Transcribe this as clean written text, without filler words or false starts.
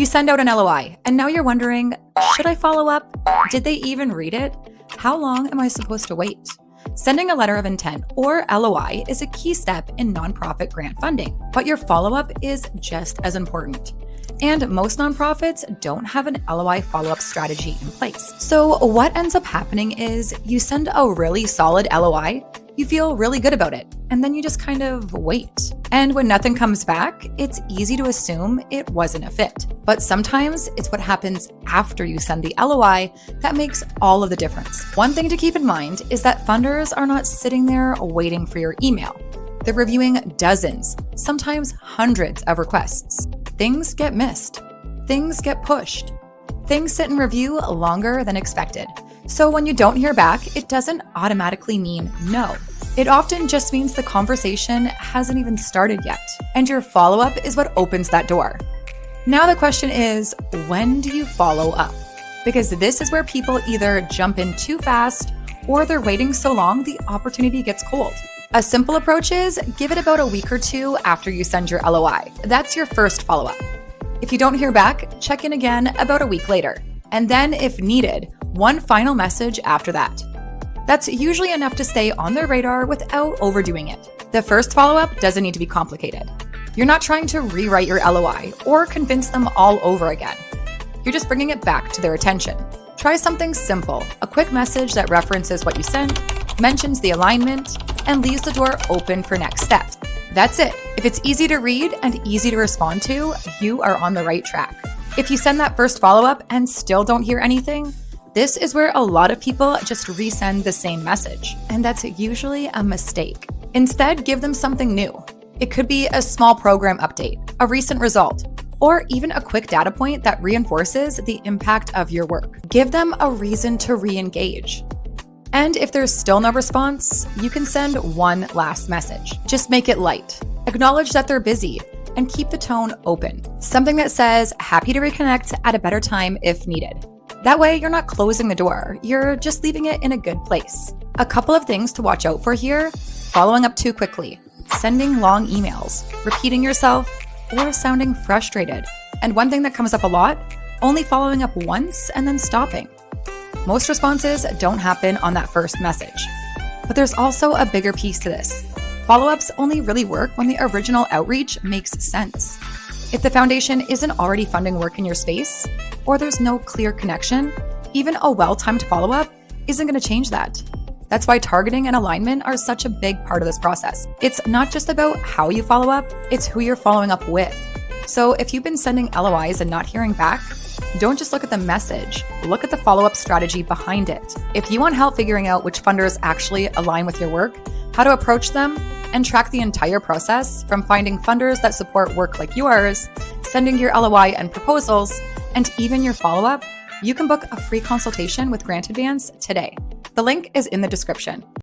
send out an LOI, and now you're wondering, should I follow up? Did they even read it? How long am I supposed to wait? Sending a letter of intent, or LOI, is a key step in nonprofit grant funding, but your follow-up is just as important. And most nonprofits don't have an LOI follow-up strategy in place. So what ends up happening is you send a really solid LOI, you feel really good about it, and then you just kind of wait. And when nothing comes back, it's easy to assume it wasn't a fit. But sometimes it's what happens after you send the LOI that makes all of the difference. One thing to keep in mind is that funders are not sitting there waiting for your email. They're reviewing dozens, sometimes hundreds of requests. Things get missed. Things get pushed. Things sit in review longer than expected. So when you don't hear back, it doesn't automatically mean no. It often just means the conversation hasn't even started yet, and your follow-up is what opens that door. Now the question is, when do you follow up? Because this is where people either jump in too fast or they're waiting so long the opportunity gets cold. A simple approach is give it about a week or two after you send your LOI. That's your first follow-up. If you don't hear back, check in again about a week later. And then, if needed, one final message after that. That's usually enough to stay on their radar without overdoing it. The first follow-up doesn't need to be complicated. You're not trying to rewrite your LOI or convince them all over again. You're just bringing it back to their attention. Try something simple, a quick message that references what you sent, mentions the alignment, and leaves the door open for next steps. That's it. If it's easy to read and easy to respond to, you are on the right track. If you send that first follow-up and still don't hear anything, this is where a lot of people just resend the same message, and that's usually a mistake. Instead, give them something new. It could be a small program update, a recent result, or even a quick data point that reinforces the impact of your work. Give them a reason to re-engage. And if there's still no response, you can send one last message. Just make it light. Acknowledge that they're busy and keep the tone open. Something that says, happy to reconnect at a better time if needed. That way, you're not closing the door, you're just leaving it in a good place. A couple of things to watch out for here: following up too quickly, sending long emails, repeating yourself, or sounding frustrated. And one thing that comes up a lot, only following up once and then stopping. Most responses don't happen on that first message. But there's also a bigger piece to this. Follow-ups only really work when the original outreach makes sense. If the foundation isn't already funding work in your space, or there's no clear connection, even a well-timed follow-up isn't going to change that. That's why targeting and alignment are such a big part of this process. It's not just about how you follow up, it's who you're following up with. So if you've been sending LOIs and not hearing back, don't just look at the message, look at the follow-up strategy behind it. If you want help figuring out which funders actually align with your work, how to approach them, and track the entire process from finding funders that support work like yours, sending your LOI and proposals, and even your follow-up, you can book a free consultation with Grant Advance today. The link is in the description.